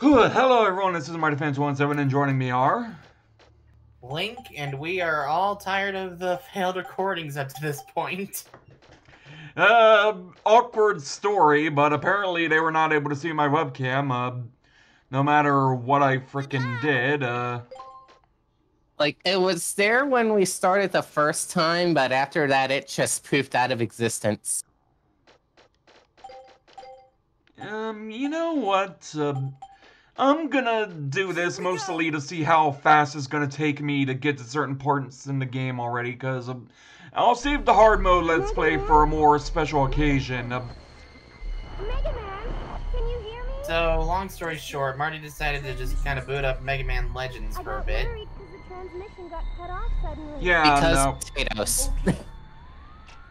Hello everyone, this is MegaMan and joining me are... Link, and we are all tired of the failed recordings up to this point. Awkward story, but apparently they were not able to see my webcam, no matter what I frickin' did, Like, it was there when we started the first time, but after that it just poofed out of existence. You know what, I'm gonna do this mostly to see how fast it's gonna take me to get to certain parts in the game already, because I'll save the hard mode let's play for a more special occasion. MegaMan, can you hear me? So, long story short, Marty decided to just kind of boot up Mega Man Legends for a bit. The transmission got cut off suddenly. Yeah, Because no. potatoes.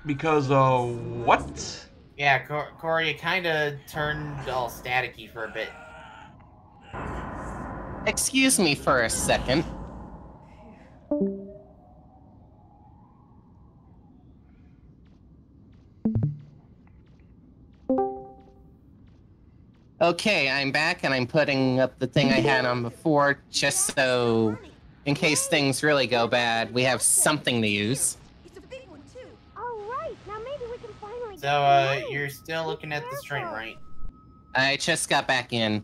Because, what? Yeah, Corey, it kind of turned all staticky for a bit. Excuse me for a second. Okay, I'm back and I'm putting up the thing I had on before, just so, in case things really go bad, we have something to use. It's a big one too. All right, now maybe we can finally. So, you're still looking at the stream, right? I just got back in.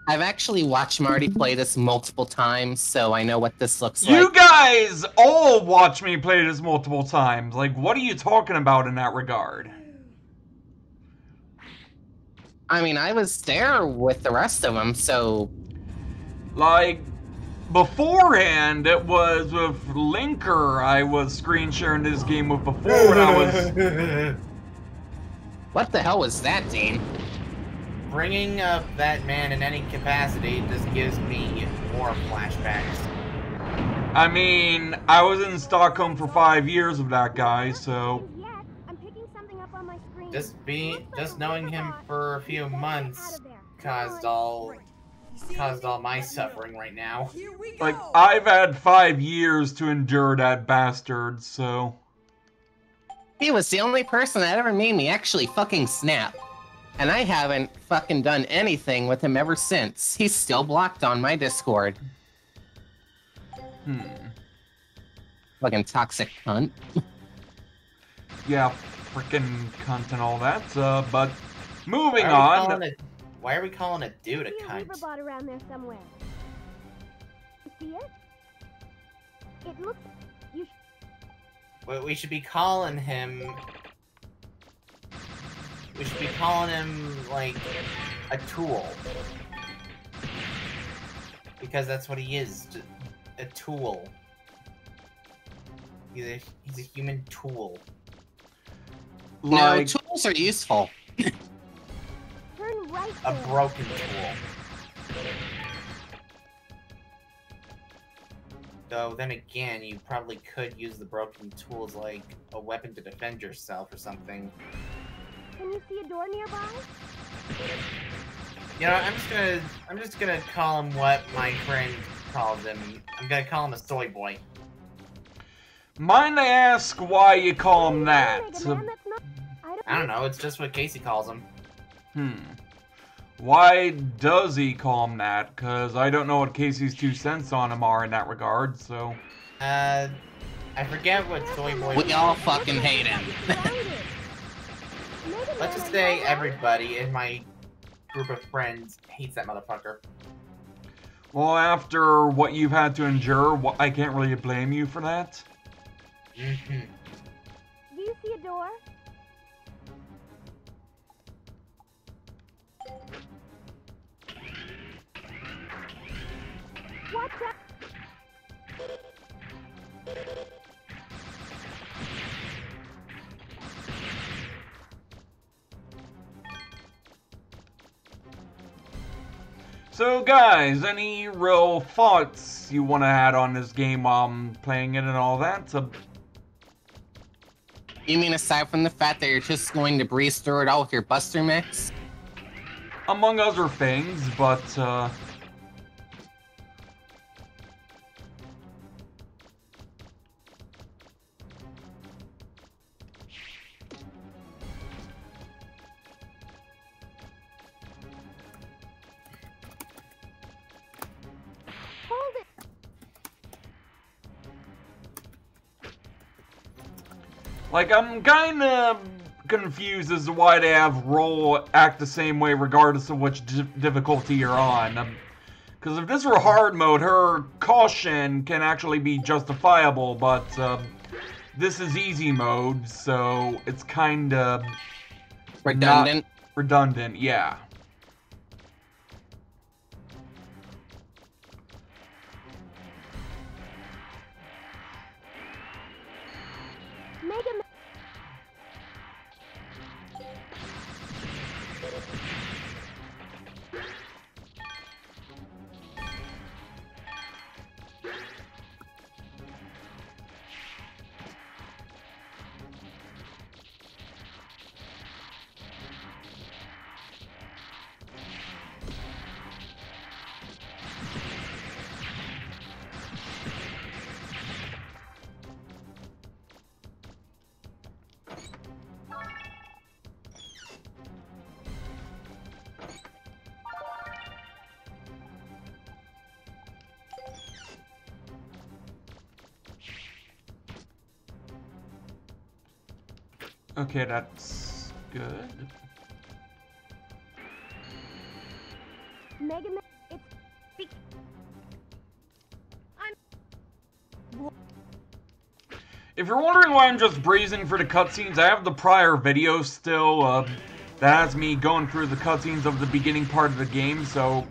I've actually watched Marty play this multiple times, so I know what this looks like. You guys all watch me play this multiple times. Like, what are you talking about in that regard? I mean, I was there with the rest of them, so... Like, beforehand, it was with Linker I was screen sharing this game with before when I was... What the hell was that, Dean? Bringing up that man in any capacity just gives me more flashbacks. I mean, I was in Stockholm for 5 years with that guy, so... I'm picking something up on my screen. Just knowing him for a few months caused all my suffering right now. Like, I've had 5 years to endure that bastard, so... He was the only person that ever made me actually fucking snap. And I haven't fucking done anything with him ever since. He's still blocked on my Discord. Fucking toxic cunt. Yeah, frickin' cunt and all that, but moving on. Why are we calling a dude a cunt? Bot around there somewhere. You see it? It looks. We should be calling him. We should be calling him like a tool, because that's what he is—a tool. He's a human tool. Like, no, tools are useful. Turn right. A broken tool. Though then again, you probably could use the broken tool as like a weapon to defend yourself or something. Can you see a door nearby? You know, I'm just gonna call him what my friend calls him. I'm gonna call him a soy boy. mind I ask why you call him that? I don't know, it's just what Casey calls him. Why does he call him that? Because I don't know what Casey's 2 cents on him are in that regard, so... I forget what soy boy... We all fucking hate him. Let's just say everybody in my group of friends hates that motherfucker. Well, after what you've had to endure, I can't really blame you for that. Do you see a door? Watch out! So guys, any real thoughts you want to add on this game while I'm playing it and all that? You mean aside from the fact that you're just going to breeze through it all with your Buster Mix? Among other things, but Like, I'm kinda confused as to why they have roll act the same way regardless of which difficulty you're on. Because if this were hard mode, her caution can actually be justifiable, but this is easy mode, so it's kinda... Redundant. Redundant, yeah. MegaMan. Okay, that's good. MegaMan. If you're wondering why I'm just breezing for the cutscenes, I have the prior video still that has me going through the cutscenes of the beginning part of the game, so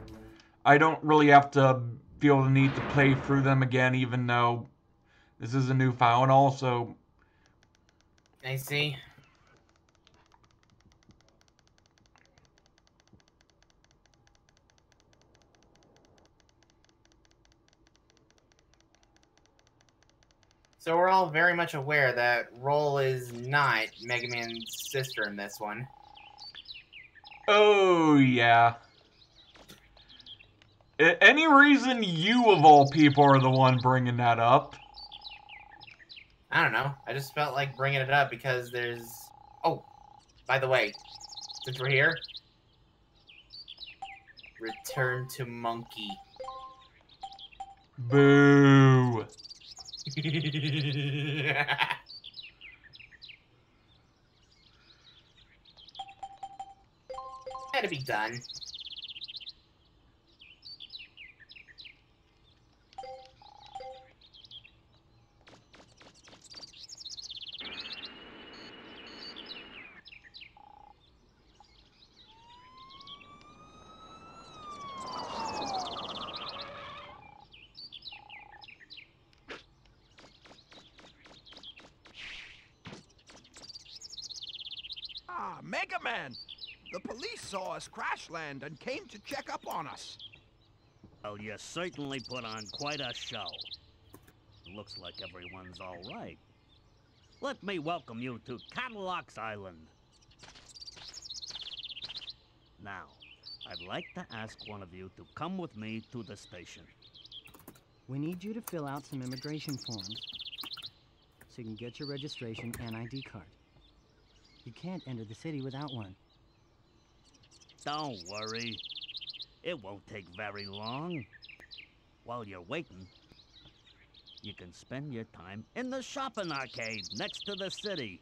I don't really have to feel the need to play through them again, even though this is a new file, and also... I see. So we're all very much aware that Roll is not MegaMan's sister in this one. Oh, yeah. Any reason you, of all people, are the one bringing that up? I don't know. I just felt like bringing it up because there's... Oh, by the way, since we're here, return to Monkey. Boo. Had to be done. Ah, MegaMan! The police saw us crash land and came to check up on us. Well, you certainly put on quite a show. Looks like everyone's all right. Let me welcome you to Cadillac's Island. Now, I'd like to ask one of you to come with me to the station. We need you to fill out some immigration forms so you can get your registration and ID card. You can't enter the city without one. Don't worry. It won't take very long. While you're waiting, you can spend your time in the shopping arcade next to the city.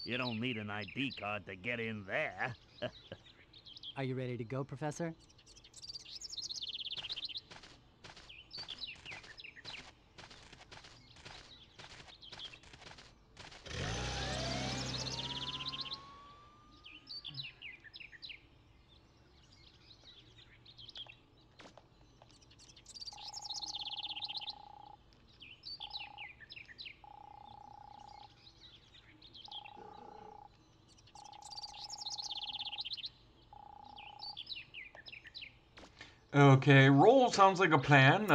You don't need an ID card to get in there. Are you ready to go, Professor? Okay, roll sounds like a plan.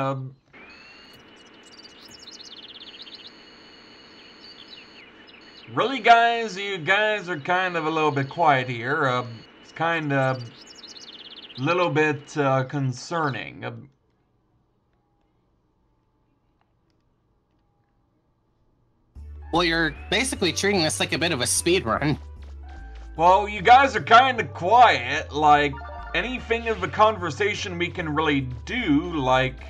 Really, guys, you guys are kind of a little bit quiet here. It's kind of a little bit concerning. Well, you're basically treating this like a bit of a speed run. Well, you guys are kind of quiet. Like, anything of a conversation we can really do, like...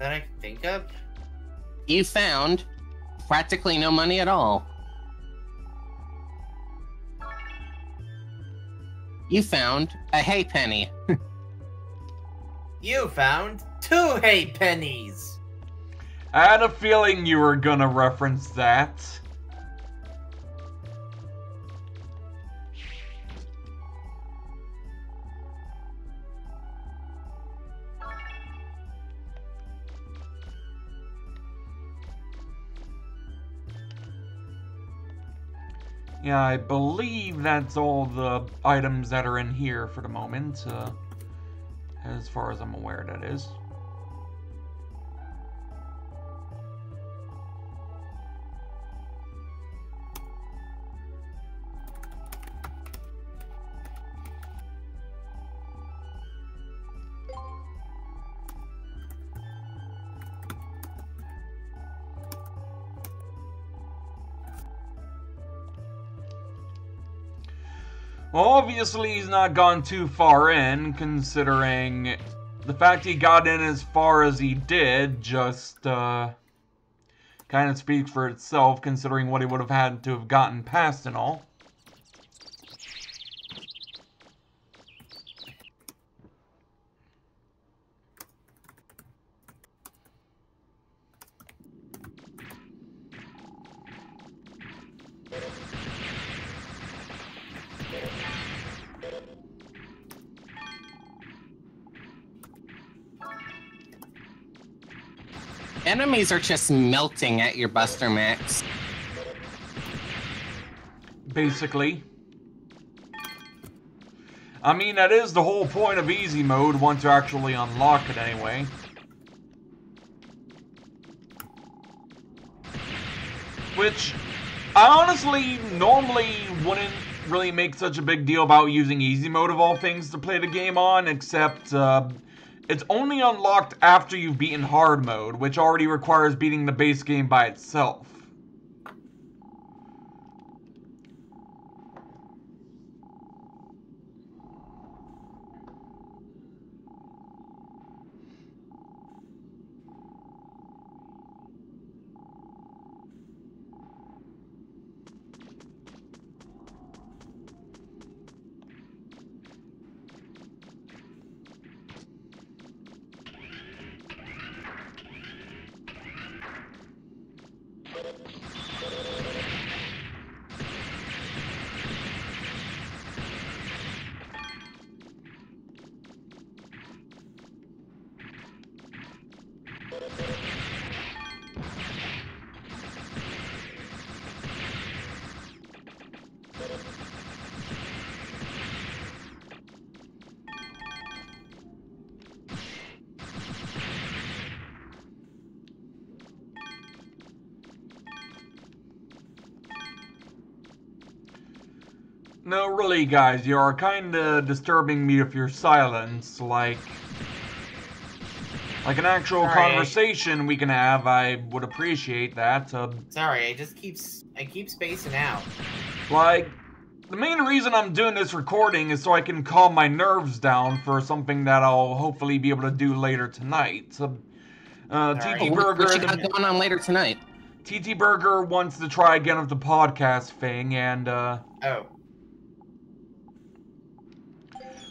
that I can think of. You found practically no money at all. You found a hay penny. You found 2 hay pennies. I had a feeling you were gonna reference that. Yeah, I believe that's all the items that are in here for the moment, as far as I'm aware, that is. Well, obviously he's not gone too far in, considering the fact he got in as far as he did just kind of speaks for itself, considering what he would have had to have gotten past and all. Enemies are just melting at your Buster Max. Basically. I mean, that is the whole point of easy mode once you actually unlock it anyway. Which, I honestly normally wouldn't really make such a big deal about using easy mode of all things to play the game on, except it's only unlocked after you've beaten hard mode, which already requires beating the base game by itself. No, really, guys, you are kinda disturbing me with your silence, like an actual conversation we can have. I would appreciate that. Sorry, I keep spacing out. Like, the main reason I'm doing this recording is so I can calm my nerves down for something that I'll hopefully be able to do later tonight. TT Burger... What you got going on later tonight? TT Burger wants to try again with the podcast thing, and, Oh.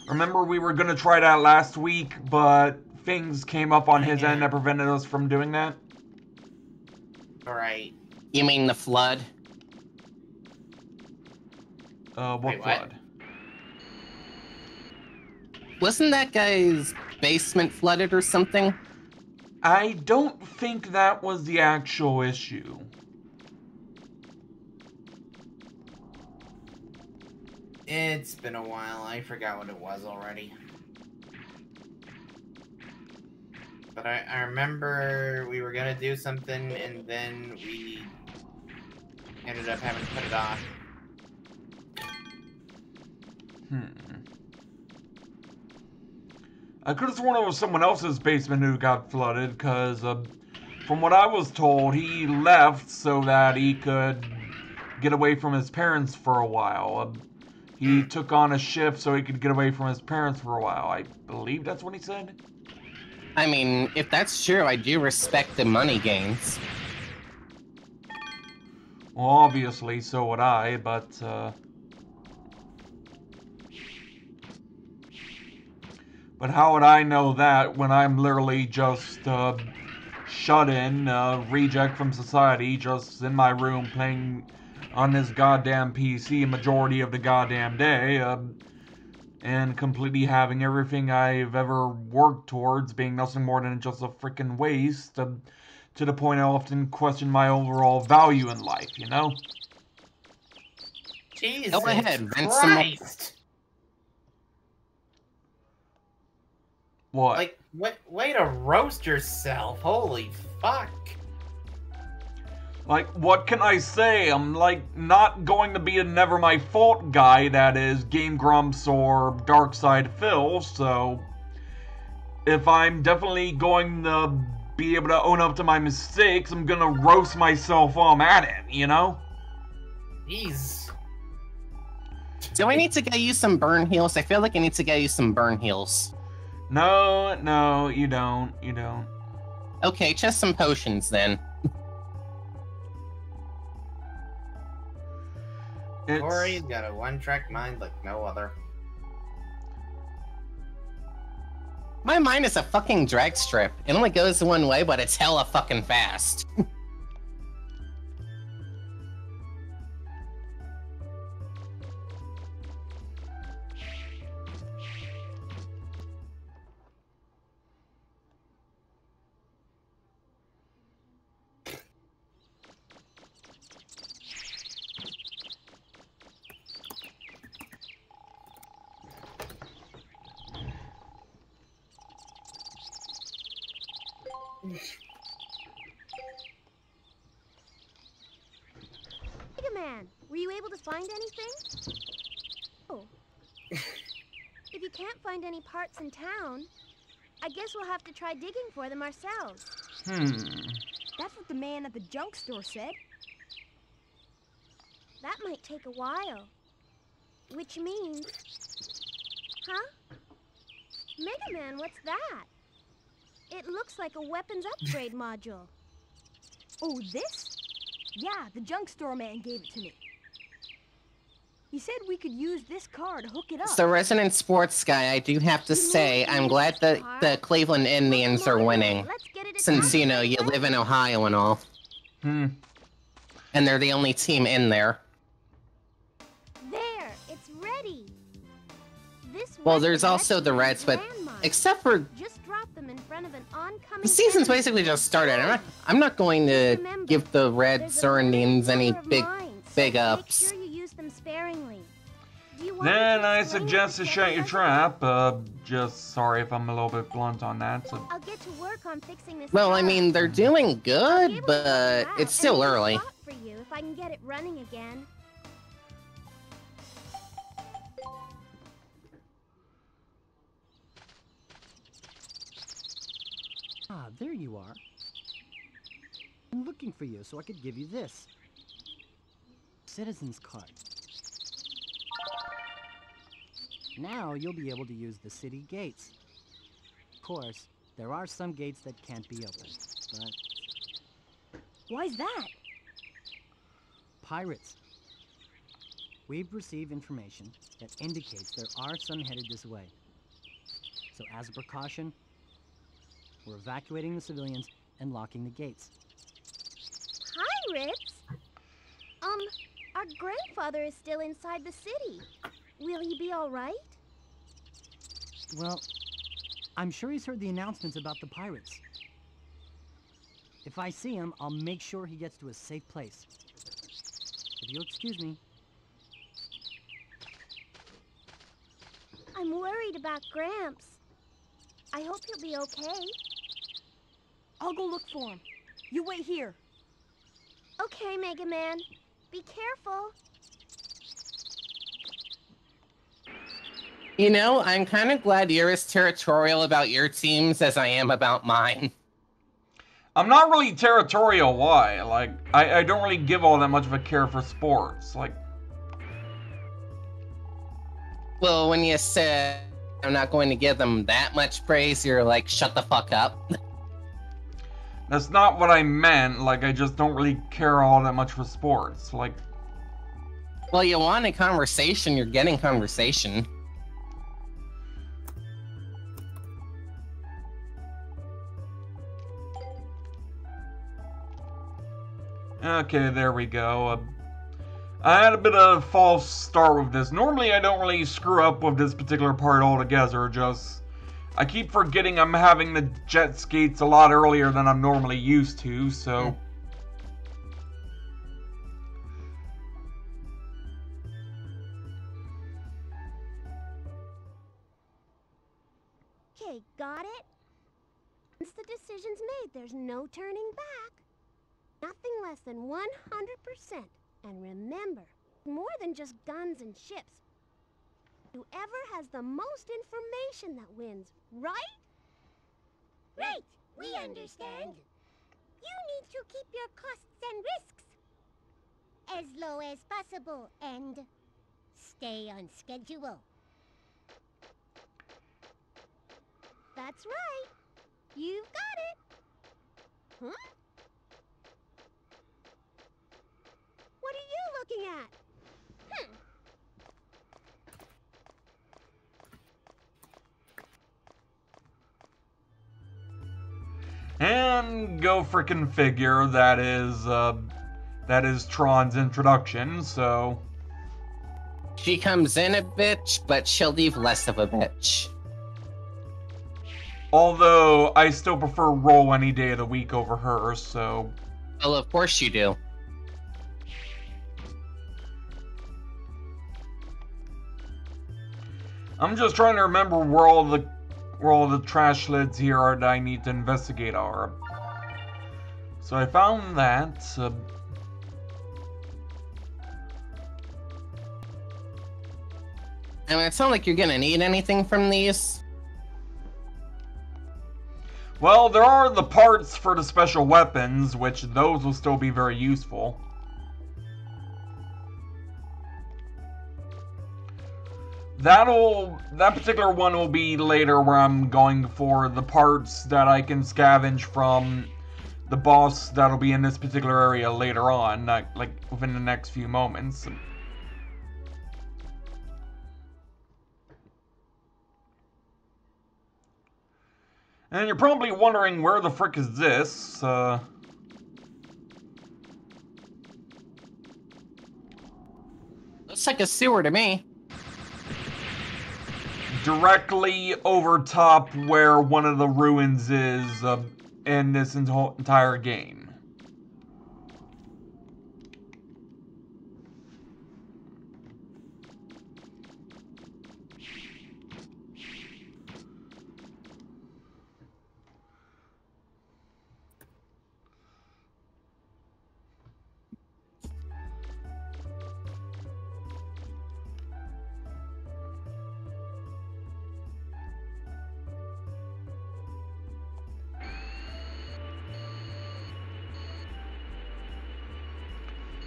Remember we were gonna try that last week, but things came up on his end that prevented us from doing that? Alright. You mean the flood? What flood? Wasn't that guy's basement flooded or something? I don't think that was the actual issue. It's been a while. I forgot what it was already. But I remember we were gonna do something and then we ended up having to put it off. I could have sworn it was someone else's basement who got flooded, because from what I was told, he left so that he could get away from his parents for a while. He took on a shift so he could get away from his parents for a while. I believe that's what he said. I mean, if that's true, I do respect the money gains. Well, obviously, so would I, but, but how would I know that when I'm literally just, shut in, reject from society, just in my room playing on this goddamn PC a majority of the goddamn day, and completely having everything I've ever worked towards being nothing more than just a freaking waste, to the point I often question my overall value in life, you know? Jesus Go ahead, vent some more. Christ! What? Like, what? Way to roast yourself! Holy fuck! Like, what can I say? I'm, like, not going to be a never my fault guy that is Game Grumps or Darkside Phil, so if I'm definitely going to be able to own up to my mistakes, I'm gonna roast myself while I'm at it, you know? Jeez. Do I need to get you some burn heals? I feel like I need to get you some burn heals. No, you don't. You don't. Okay, just some potions then. Corey's got a one-track mind like no other. My mind is a fucking drag strip. It only goes one way, but it's hella fucking fast. MegaMan, were you able to find anything? Oh. If you can't find any parts in town, I guess we'll have to try digging for them ourselves. That's what the man at the junk store said. That might take a while. Which means... Huh? MegaMan, what's that? It looks like a weapons upgrade module. Oh, this? Yeah, the junk store man gave it to me. He said we could use this car to hook it up. So, resident sports guy, I do have to say, I'm glad that the Cleveland Indians are winning. Since, you know, you live in Ohio and all. And they're the only team in there. There, it's ready. This Well, there's also the Reds, but except for just drop them in front of an oncoming the season's basically just started. I'm not going to give the Reds or Indians any big ups. Make sure you use them sparingly. Do you want Then me to I explain suggest to what shut your does? trap. Just sorry if I'm a little bit blunt on that. So. I'll get to work on fixing this Well, I car. mean, they're doing I'll be good, able to do but that, it's still and make a early. spot for you if I can get it running again. Ah, there you are. I'm looking for you so I could give you this. Citizen's card. Now you'll be able to use the city gates. Of course, there are some gates that can't be opened, but Why's that? pirates. We've received information that indicates there are some headed this way. So as a precaution, we're evacuating the civilians and locking the gates. Pirates? Our grandfather is still inside the city. Will he be all right? Well, I'm sure he's heard the announcements about the pirates. If I see him, I'll make sure he gets to a safe place. If you'll excuse me. I'm worried about Gramps. I hope he'll be okay. I'll go look for him. You wait here. Okay, MegaMan. Be careful. You know, I'm kind of glad you're as territorial about your teams as I am about mine. I'm not really territorial. Why? Like, I don't really give all that much of a care for sports. Like, Well, when you said I'm not going to give them that much praise. You're like, shut the fuck up. That's not what I meant. Like, I just don't really care all that much for sports. Like, well, you want a conversation, you're getting conversation. okay, there we go. I had a bit of a false start with this. Normally, I don't really screw up with this particular part altogether, just... I keep forgetting I'm having the jet skates a lot earlier than I'm normally used to, so... Okay, got it? Once the decision's made, there's no turning back. Nothing less than 100%. And remember, more than just guns and ships. Whoever has the most information that wins, right? Right, we understand. You need to keep your costs and risks as low as possible and stay on schedule. That's right. You've got it. Huh? What are you looking at? And go frickin' figure, that is Tron's introduction, so... She comes in a bitch, but she'll leave less of a bitch. Although, I still prefer Roll any day of the week over her, so... Well, of course you do. I'm just trying to remember where all the trash lids here are that I need to investigate are. So I found that. I mean, it's not like you're gonna need anything from these. Well, there are the parts for the special weapons, which those will still be very useful. That particular one will be later, where I'm going for the parts that I can scavenge from the boss that'll be in this particular area later on, like within the next few moments. And you're probably wondering, where the frick is this? Looks like a sewer to me. Directly over top where one of the ruins is in this entire game.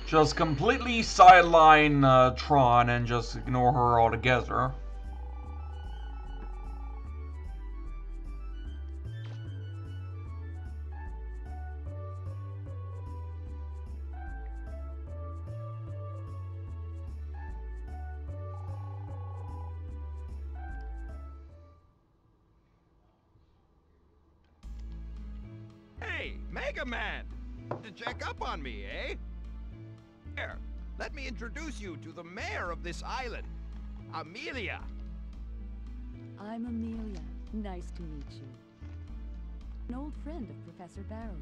Just completely sideline Tron and just ignore her altogether. Hey, MegaMan! To check up on me, eh? Here, let me introduce you to the mayor of this island, Amelia. I'm Amelia. Nice to meet you. An old friend of Professor Barrow's.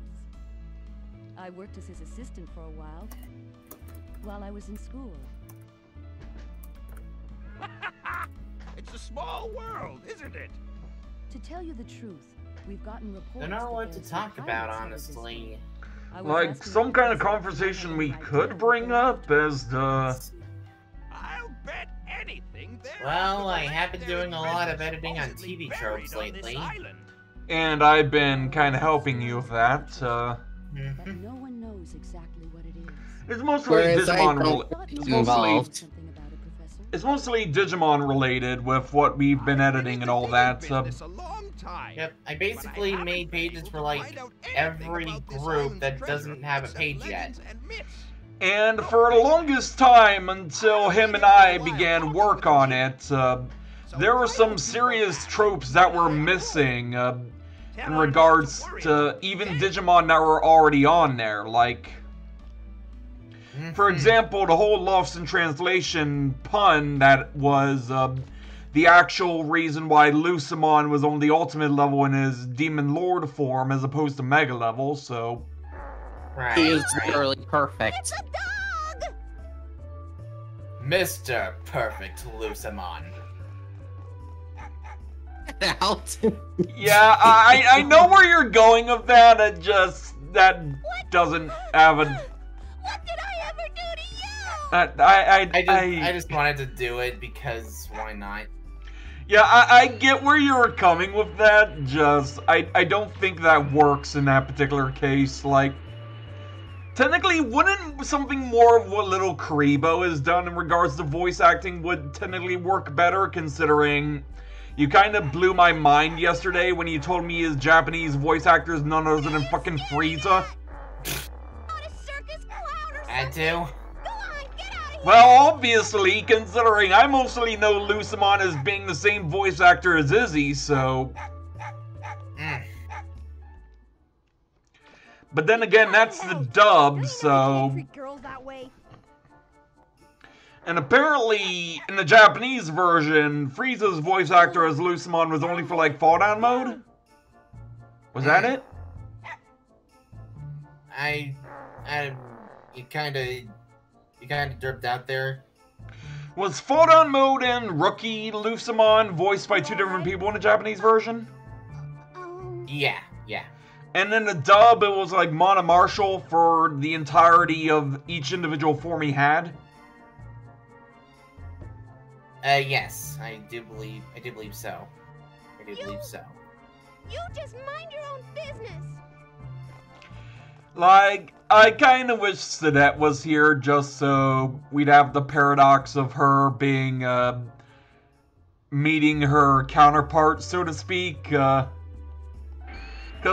I worked as his assistant for a while I was in school. It's a small world, isn't it? To tell you the truth, we've gotten reports. I don't know what to talk about, honestly. Like, some kind of conversation we could bring up as the... I'll bet anything there. Well, I have been doing a lot of editing on TV tropes lately. And I've been kind of helping you with that. But no one knows exactly what it is. It's mostly Digimon involved. Something about it, Professor. it's mostly Digimon related with what we've been editing and all that. Yep, I basically made pages for like every group that doesn't have a page yet. And for the longest time, until him and I began work on it, there were some serious tropes that were missing in regards to even Digimon that were already on there. Like, for example, the whole Lost in Translation pun that was the actual reason why Lucemon was on the ultimate level in his Demon Lord form as opposed to Mega level, so... Right, he is literally perfect. It's a dog! Mr. Perfect Lucemon. Out. Yeah, I know where you're going with that. That doesn't have a. What did I ever do to you? I just wanted to do it because why not? Yeah, I get where you were coming with that. I don't think that works in that particular case. Like, technically, wouldn't something more of what Little Karibo has done in regards to voice acting would technically work better, considering you kind of blew my mind yesterday when you told me his Japanese voice actor is none other than fucking Frieza? Had to. Well, obviously, considering I mostly know Lucemon as being the same voice actor as Izzy, so... But then again, that's the dub, so... And apparently, in the Japanese version, Frieza's voice actor as Lucemon was only for, like, Fall Down mode? Was that it? You kinda derped out there. Was Fall Down mode and Rookie Lucemon voiced by two different people in the Japanese version? Yeah. And in the dub, it was like Mana Marshall for the entirety of each individual form he had? Yes, I do believe so. I believe so. You just mind your own business. Like, I kind of wish Sedette was here just so we'd have the paradox of her being, meeting her counterpart, so to speak. Because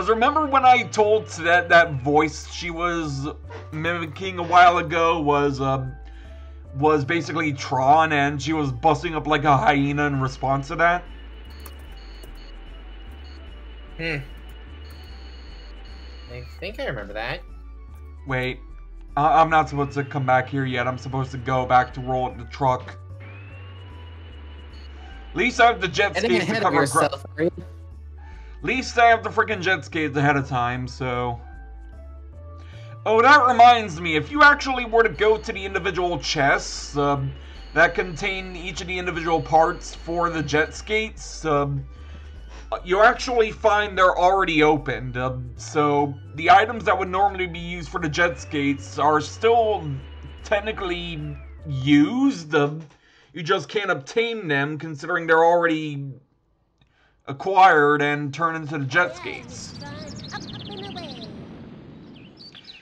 remember when I told Sedette that voice she was mimicking a while ago was basically Tron, and she was busting up like a hyena in response to that? I think I remember that. Wait, I'm not supposed to come back here yet. I'm supposed to go back to roll the truck. At least I have the jet skis to cover ground. At least I have the freaking jet skis ahead of time, so... Oh, that reminds me, if you actually were to go to the individual chests that contain each of the individual parts for the jet skates, you actually find they're already opened. So the items that would normally be used for the jet skates are still technically used. You just can't obtain them considering they're already acquired and turned into the jet skates.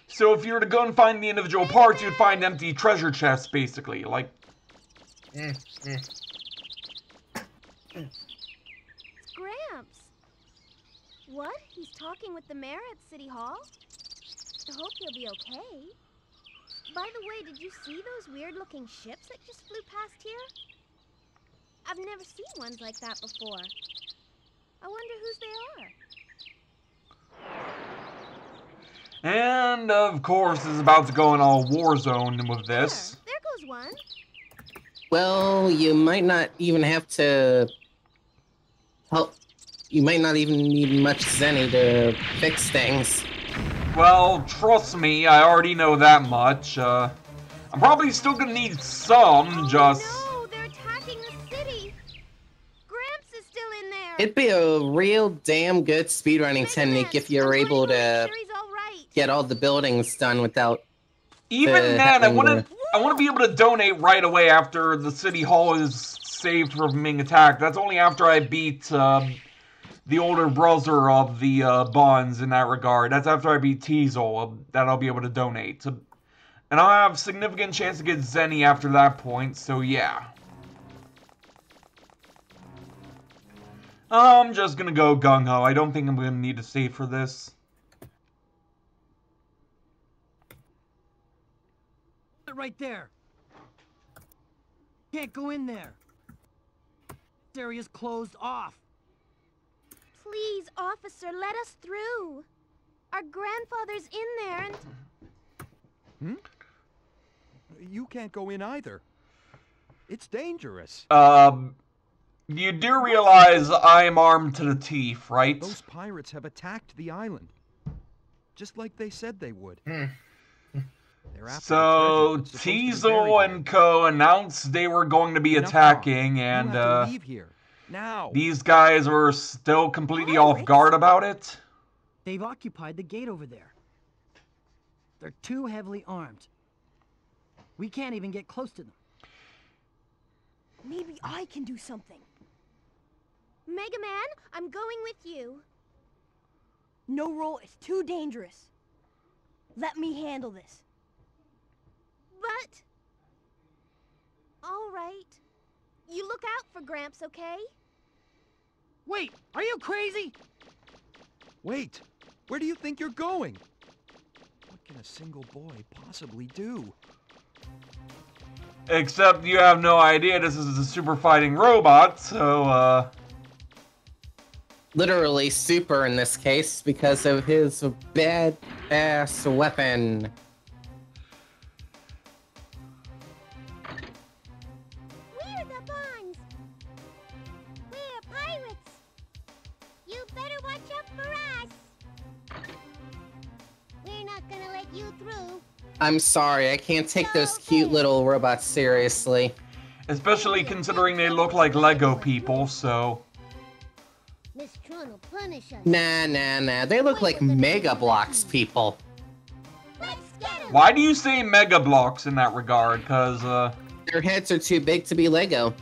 So if you were to go and find the individual parts, you'd find empty treasure chests, basically. Like... It's Gramps. What? He's talking with the mayor at City Hall? I hope he'll be okay. By the way, did you see those weird-looking ships that just flew past here? I've never seen ones like that before. I wonder whose they are. And, of course, is about to go in a war zone with this. There goes one. Well, you might not even have to help. You might not even need much Zenny to fix things. Well, trust me, I already know that much. I'm probably still gonna need some, just... No, they're attacking the city. Gramps is still in there. It'd be a real damn good speedrunning technique if you're able to get all the buildings done without... Even then, I want to be able to donate right away after the city hall is saved from being attacked. That's only after I beat the older brother of the Bonds in that regard. That's after I beat Teasel that I'll be able to donate. And I'll have significant chance to get Zenny after that point, so yeah. I'm just gonna go gung-ho. I don't think I'm gonna need to save for this. Right there. Can't go in there. This area's closed off. Please, officer, let us through. Our grandfather's in there and... Hmm? You can't go in either. It's dangerous. You do realize I'm armed to the teeth, right? Those pirates have attacked the island. Just like they said they would. So, Teasel and Co. announced they were going to be attacking, and leave here. Now. These guys were still completely off guard about it. They've occupied the gate over there. They're too heavily armed. We can't even get close to them. Maybe I can do something. MegaMan, I'm going with you. No roll is too dangerous. Let me handle this. But... All right. You look out for Gramps, okay? Wait, are you crazy? Wait, where do you think you're going? What can a single boy possibly do? Except you have no idea this is a super fighting robot, so, Literally super in this case because of his bad-ass weapon. We're the Bonds. We're pirates. You better watch out for us. We're not gonna let you through. I'm sorry, I can't take those cute little robots seriously. especially considering they look like Lego people, so... Miss Tron will punish us. Nah. They look like Mega Blocks people. Let's get him. Why do you say Mega Blocks in that regard? Because, Their heads are too big to be Lego.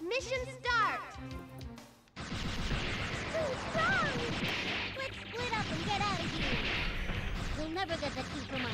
Mission start. Too strong. Let's split up and get out of here. You'll never get the key from us.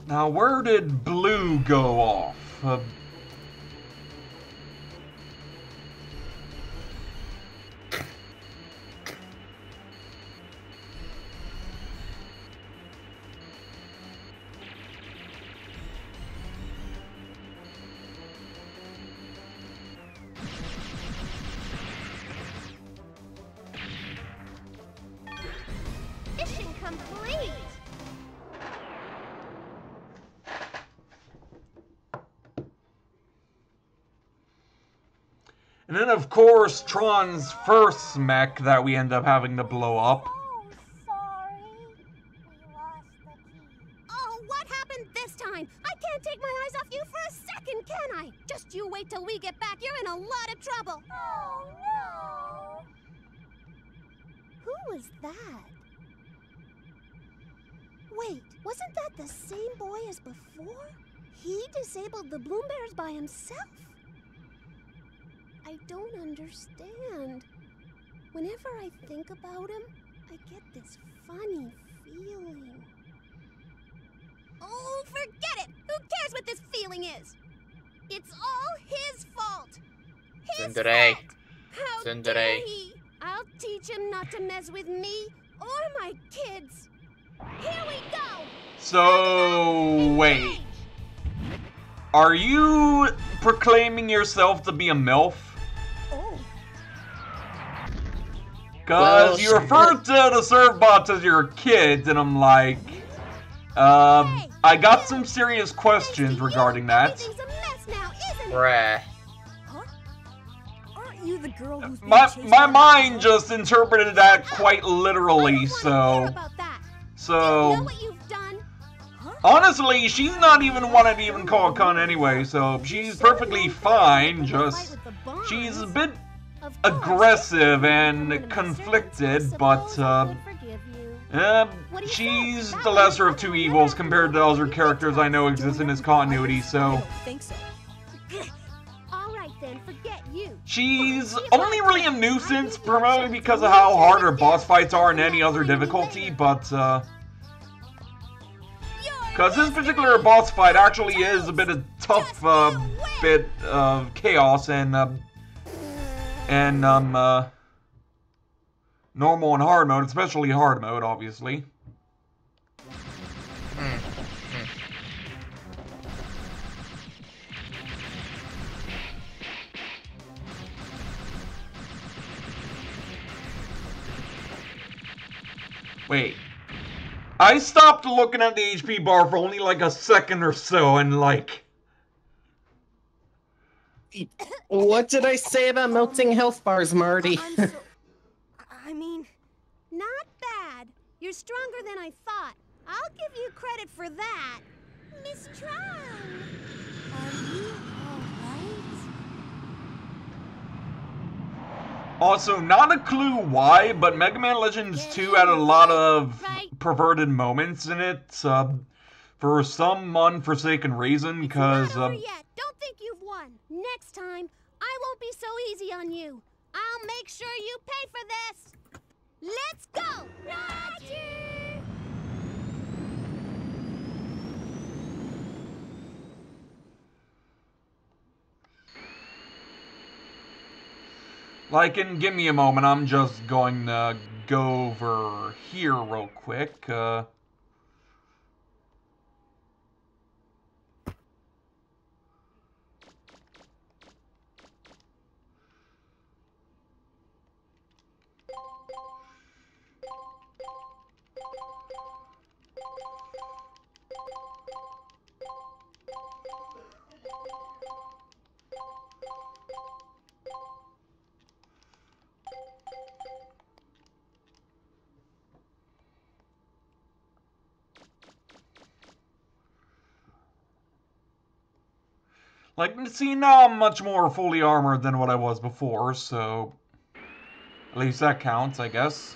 now where did Blue go off? Mission complete. And then, of course, Tron's first mech that we end up having to blow up. Oh, sorry. We lost the key. Oh, what happened this time? I can't take my eyes off you for a second, can I? Just you wait till we get back. You're in a lot of trouble. Oh, no. Who was that? Wait, wasn't that the same boy as before? He disabled the Bloom Bears by himself? I don't understand. Whenever I think about him, I get this funny feeling. Oh, forget it! Who cares what this feeling is? It's all his fault! His Tsundere. fault! How Tsundere. dare he! I'll teach him not to mess with me or my kids! Here we go! So, wait. Are you proclaiming yourself to be a MILF? Because Well, you referred to the Servbots as your kids, and I'm like... I got some serious questions regarding that. Everything's a mess now, isn't it? Bruh. Huh? Aren't you the girl who's being My chased by the mind dog? just interpreted that quite literally, I don't wanna hear so... about that. You know So... what you've done? Huh? Honestly, she's not even one I'd even call a cunt anyway, so she's perfectly fine, just... She's a bit aggressive and conflicted, but, she's the lesser of two evils compared to other characters I know exist in this continuity, so... She's only really a nuisance, primarily because of how hard her boss fights are in any other difficulty, but, because this particular boss fight actually is a bit of tough, bit of chaos and normal and hard mode, especially hard mode, obviously. Wait. I stopped looking at the HP bar for only like a second or so, and like... What did I say about melting health bars, Marty? I mean, not bad. You're stronger than I thought. I'll give you credit for that. Miss Tron, are you alright? Also, not a clue why, but Mega Man Legends 2 had a lot of perverted moments in it, for some unforsaken reason, because, Don't think you've won. Next time, I won't be so easy on you. I'll make sure you pay for this. Let's go, Roger! Like, and give me a moment, I'm just going to go over here real quick, like, see, now I'm much more fully armored than what I was before, so... At least that counts, I guess.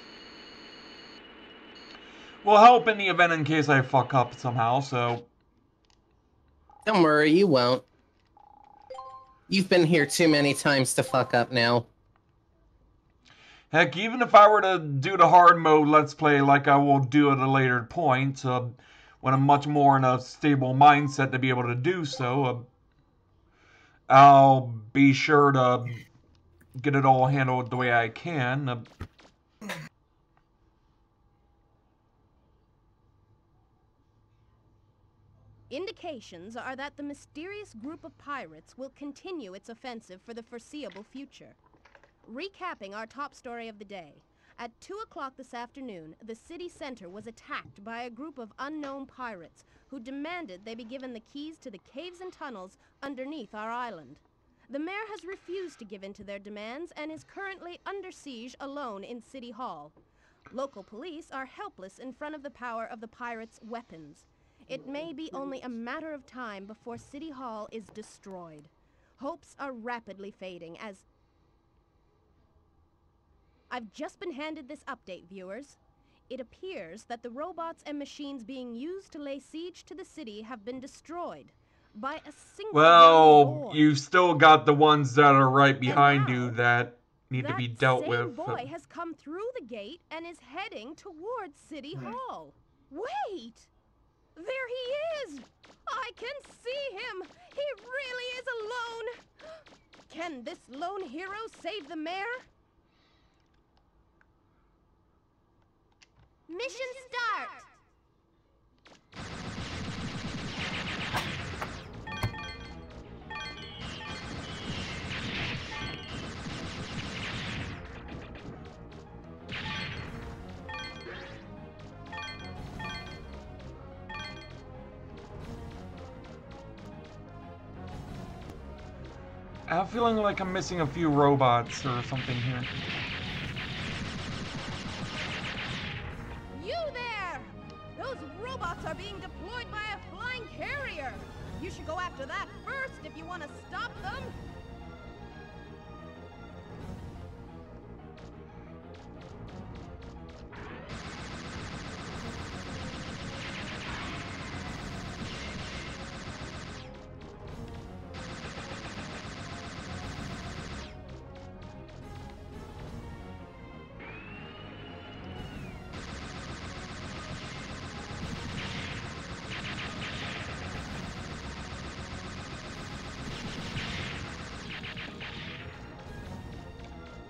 Will help in the event in case I fuck up somehow, so... Don't worry, you won't. You've been here too many times to fuck up now. Heck, even if I were to do the hard mode Let's Play like I will do at a later point, when I'm much more in a stable mindset to be able to do so, I'll be sure to get it all handled the way I can. Indications are that the mysterious group of pirates will continue its offensive for the foreseeable future. Recapping our top story of the day. At 2 o'clock this afternoon, the city center was attacked by a group of unknown pirates who demanded they be given the keys to the caves and tunnels underneath our island. The mayor has refused to give in to their demands and is currently under siege alone in City Hall. Local police are helpless in front of the power of the pirates' weapons. It may be only a matter of time before City Hall is destroyed. Hopes are rapidly fading as... I've just been handed this update, viewers. It appears that the robots and machines being used to lay siege to the city have been destroyed by a single... Well, you've still got the ones that are right behind you that need to be dealt with. That same boy has come through the gate and is heading towards City Hall. Wait! There he is! I can see him! He really is alone! Can this lone hero save the mayor? Mission start! I'm feeling like I'm missing a few robots or something here. You there! Those robots are being deployed by a You should go after that first if you want to stop them.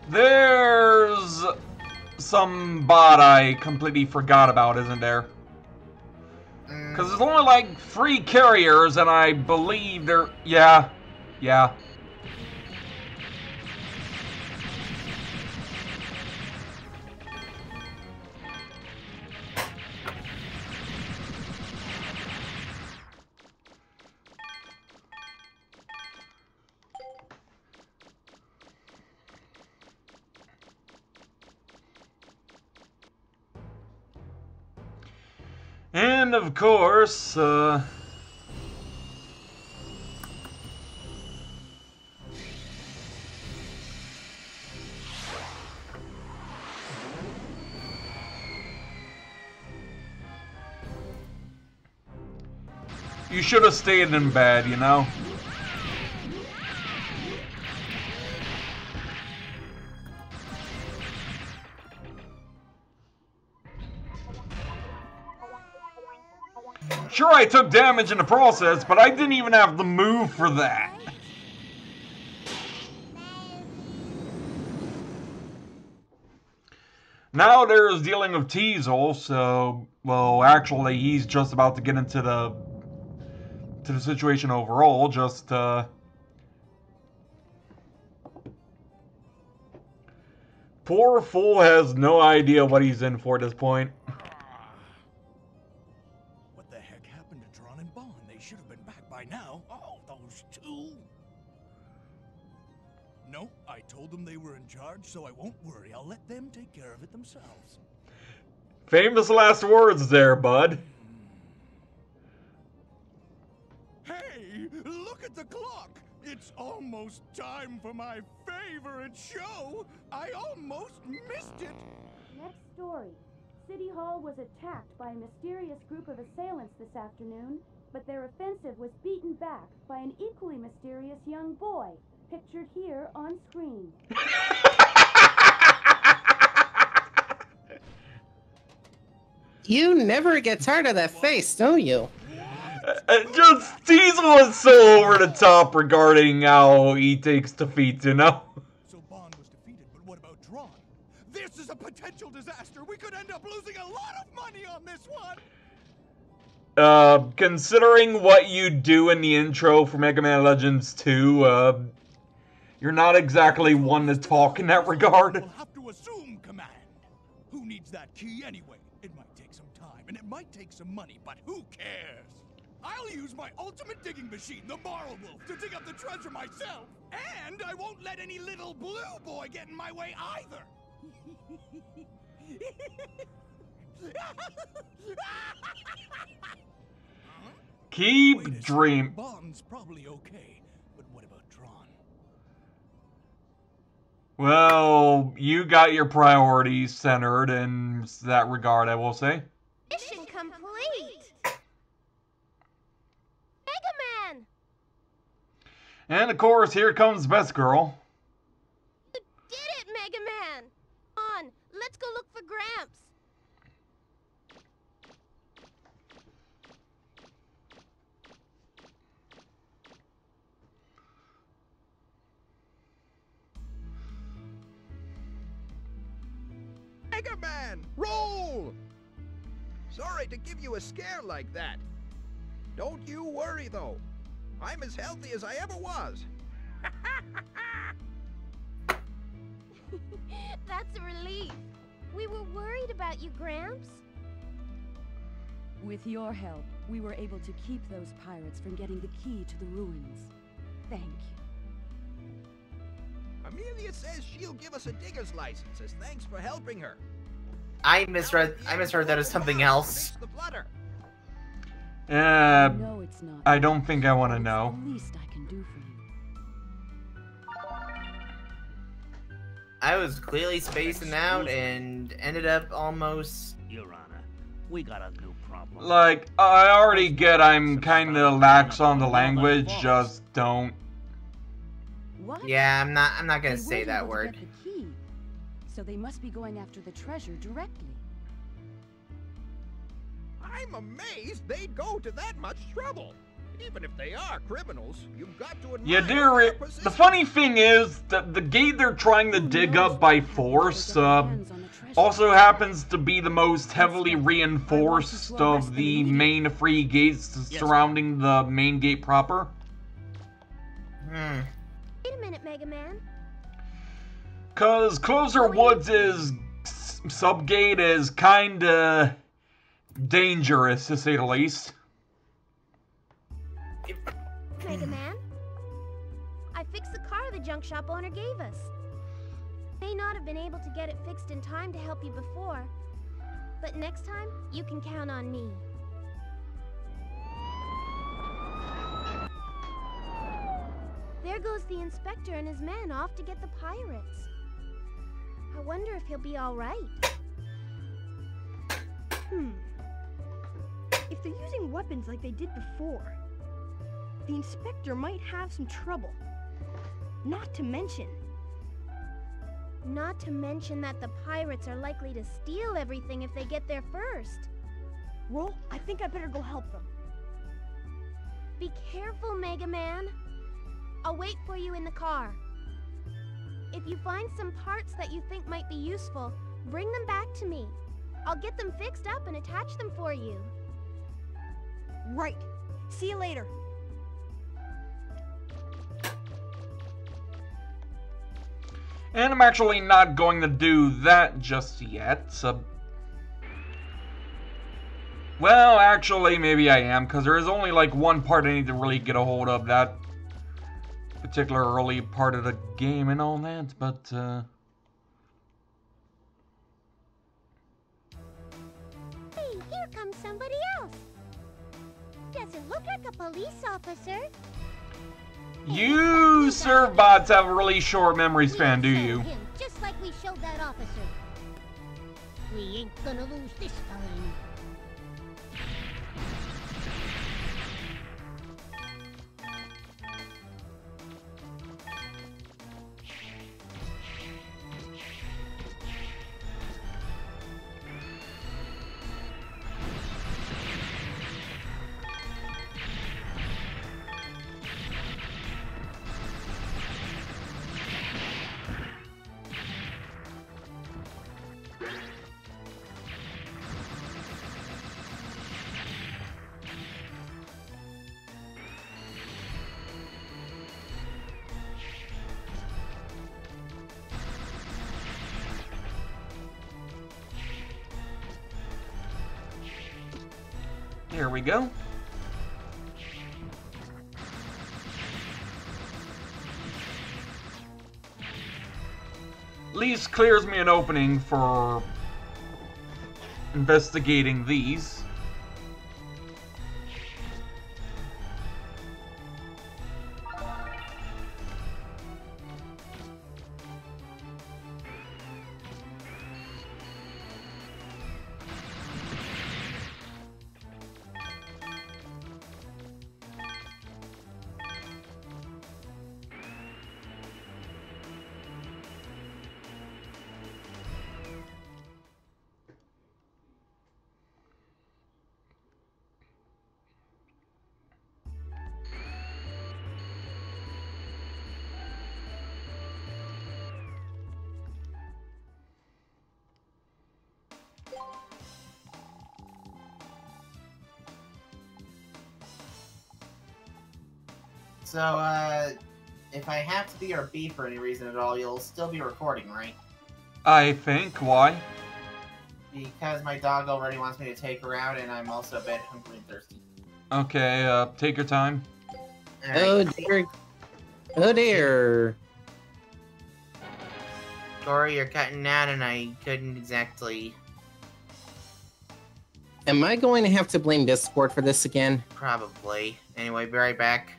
There's some bot I completely forgot about, isn't there? Because there's only like 3 carriers, and I believe they're... Yeah. And of course, you should have stayed in bed, you know? Sure, I took damage in the process, but I didn't even have the move for that. Now there's dealing with Teasel, so, well, actually, he's just about to get into the situation overall, just, poor fool has no idea what he's in for at this point. What the heck happened to Tron and Bond? They should have been back by now. Oh, those two. No, I told them they were in charge, so I won't worry. I'll let them take care of it themselves. Famous last words there, bud. Hey, look at the clock. It's almost time for my favorite show. I almost missed it. Next story. City Hall was attacked by a mysterious group of assailants this afternoon, but their offensive was beaten back by an equally mysterious young boy, pictured here on screen. You never get tired of that face, don't you? Just Teasel is so over the top regarding how he takes defeat, you know? So Bond was defeated, but what about Tron? This is a potential disaster. We could end up losing a lot of money on this one. Considering what you do in the intro for Mega Man Legends 2, you're not exactly one to talk in that regard. We'll have to assume command. Who needs that key anyway? It might take some time, and it might take some money, but who cares? I'll use my ultimate digging machine, the Moral Wolf, to dig up the treasure myself. And I won't let any little blue boy get in my way either. Keep dream. Bond's probably okay, but what about Tron? Well, you got your priorities centered in that regard, I will say. Mission complete! MegaMan! And of course, here comes Best Girl. You did it, MegaMan! On, let's go look for Gramps. MegaMan, roll! Sorry to give you a scare like that. Don't you worry, though. I'm as healthy as I ever was. That's a relief. We were worried about you, Gramps. With your help, we were able to keep those pirates from getting the key to the ruins. Thank you. Amelia says she'll give us a digger's license as thanks for helping her. I misread that as something else. No, it's not. I don't think I want to know. It's the least I can do for you. I was clearly spacing out and ended up almost... Your Honor, we got a new problem. Like, I already get I'm kinda lax on the language, just don't. What? Yeah, I'm not gonna They say weren't that able to word. get the key, so they must be going after the treasure directly. I'm amazed they'd go to that much trouble. Even if they are criminals, you've got to admire Yeah, their the position. funny thing is that the gate they're trying to dig up by force also happens to be the most heavily reinforced of the main three gates surrounding the main gate proper. Wait a minute, MegaMan. Cause Closer Woods' subgate is kinda dangerous, to say the least. MegaMan, I fixed the car the junk shop owner gave us. May not have been able to get it fixed in time to help you before, but next time, you can count on me. There goes the inspector and his men off to get the pirates. I wonder if he'll be all right. If they're using weapons like they did before, the inspector might have some trouble. Not to mention that the pirates are likely to steal everything if they get there first. Well, I think I better go help them. Be careful, MegaMan. I'll wait for you in the car. If you find some parts that you think might be useful, bring them back to me. I'll get them fixed up and attach them for you. Right. See you later. And I'm actually not going to do that just yet. Well, actually, maybe I am, because there is only like one part I need to really get a hold of, that particular early part of the game and all that, but, Hey, here comes somebody else. Doesn't look like a police officer. You servbots have a really short memory span, do you? Him, just like we showed that officer. We ain't gonna lose this time. Here we go. At least clears me an opening for investigating these. So, if I have to be RB for any reason at all, you'll still be recording, right? I think. Why? Because my dog already wants me to take her out, and I'm also a bit hungry and thirsty. Okay, take your time. Right. Oh dear. Oh dear. Sorry, you're cutting out, and I couldn't exactly... Am I going to have to blame Discord for this again? Probably. Anyway, be right back.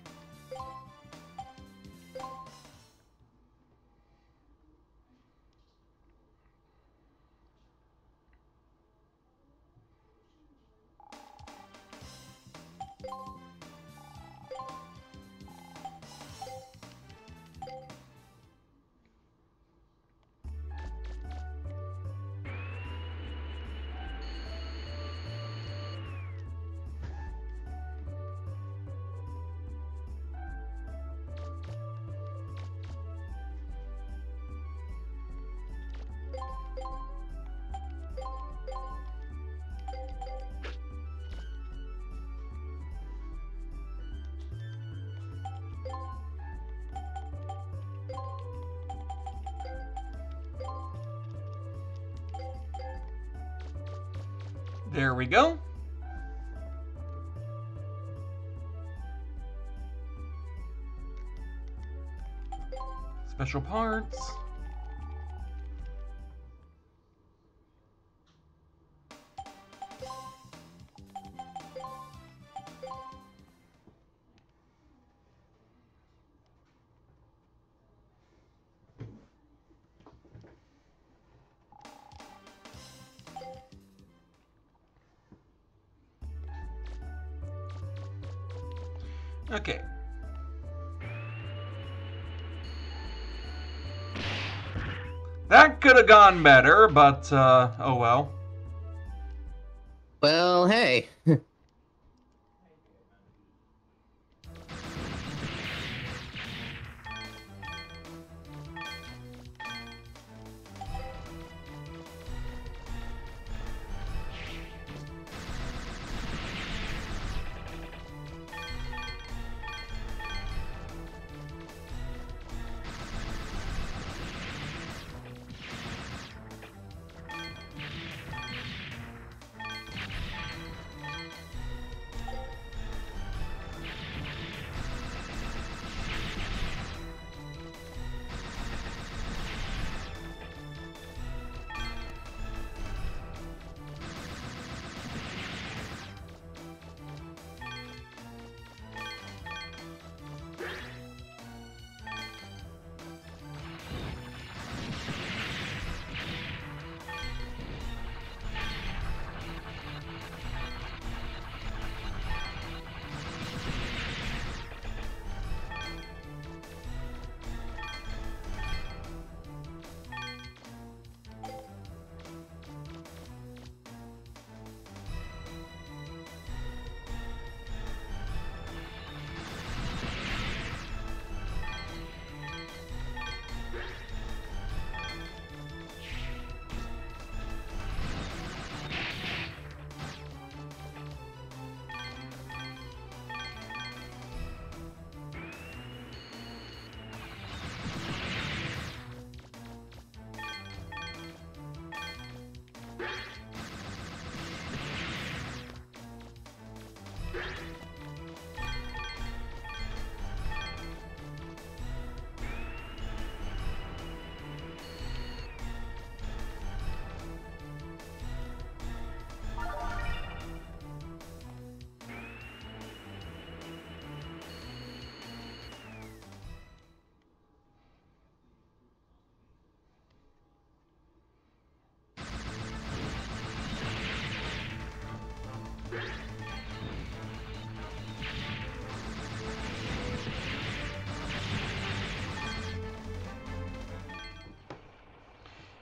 There we go. Special parts. Okay. That could have gone better, but, oh well. Well, hey.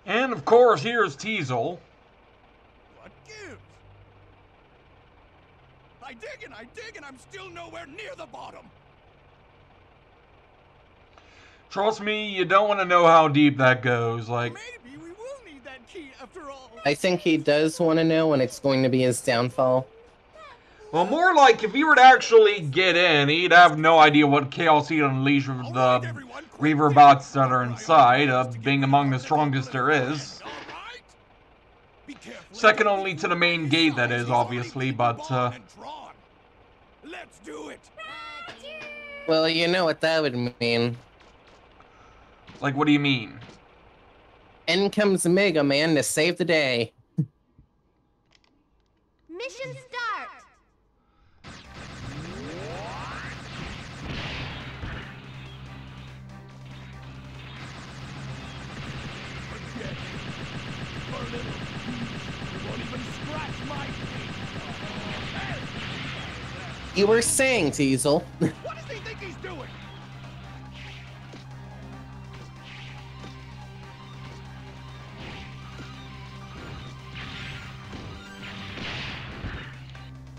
And of course, here's Teasel. What gives? I dig and I'm still nowhere near the bottom. Trust me, you don't want to know how deep that goes. Like, maybe we will need that key after all. I think he does want to know when it's going to be his downfall. well, more like if he were to actually get in, he'd have no idea what chaos he'd unleash with the Reaver bots that are inside, being among the strongest there is. Second only to the main gate, that is, obviously, but, Let's do it. Well, you know what that would mean. Like, what do you mean? In comes MegaMan to save the day. Mission You were saying, Teasel. What does he think he's doing?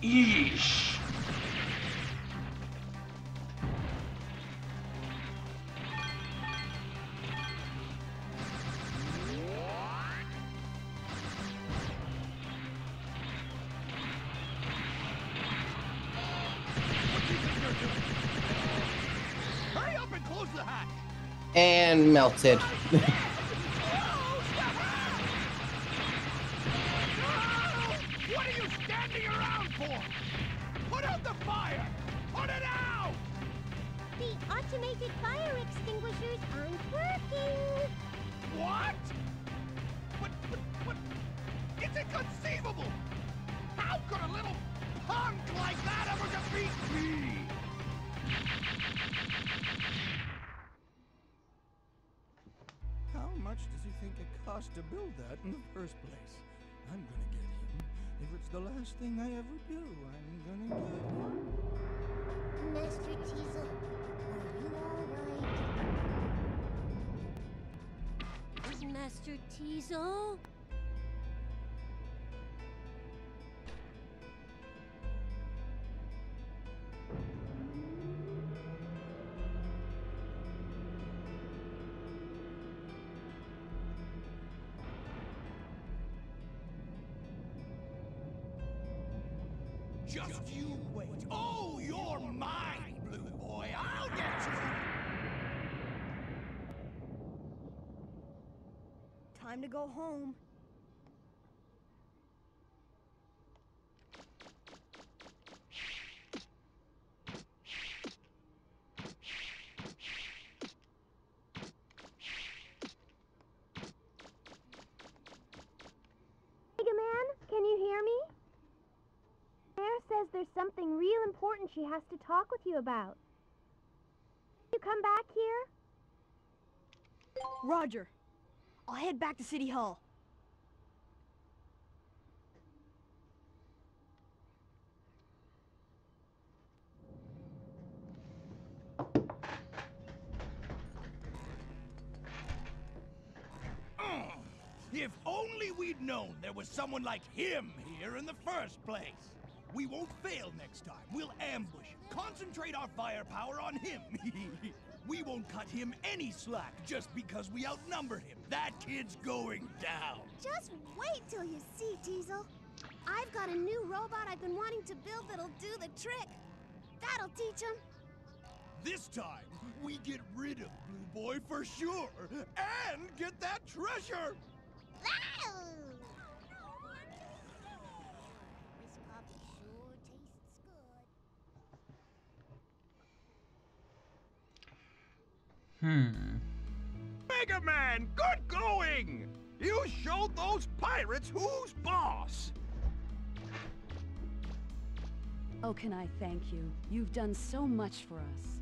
Eesh. Hurry up and close the hatch. And melted. What are you standing around for? Put out the fire! Put it out! The automated fire extinguishers aren't working. What? What? It's inconceivable! How could a little punk like that ever defeat me? How much does he think it cost to build that in the first place? I'm gonna get him. If it's the last thing I ever do, I'm gonna get him. Master Teasel, are you alright? Master Teasel? Just you wait. Oh, you're mine, Blue Boy. I'll get you. Time to go home. MegaMan, can you hear me? Mare says there's something real important she has to talk with you about. You come back here? Roger. I'll head back to City Hall. If only we'd known there was someone like him here in the first place. We won't fail next time. We'll ambush him. Concentrate our firepower on him. We won't cut him any slack just because we outnumber him. That kid's going down. Just wait till you see, Teasel. I've got a new robot I've been wanting to build that'll do the trick. That'll teach him. This time, we get rid of Blue Boy for sure. And get that treasure. This puppy sure tastes good. MegaMan, good going! You showed those pirates who's boss! Oh, can I thank you? You've done so much for us.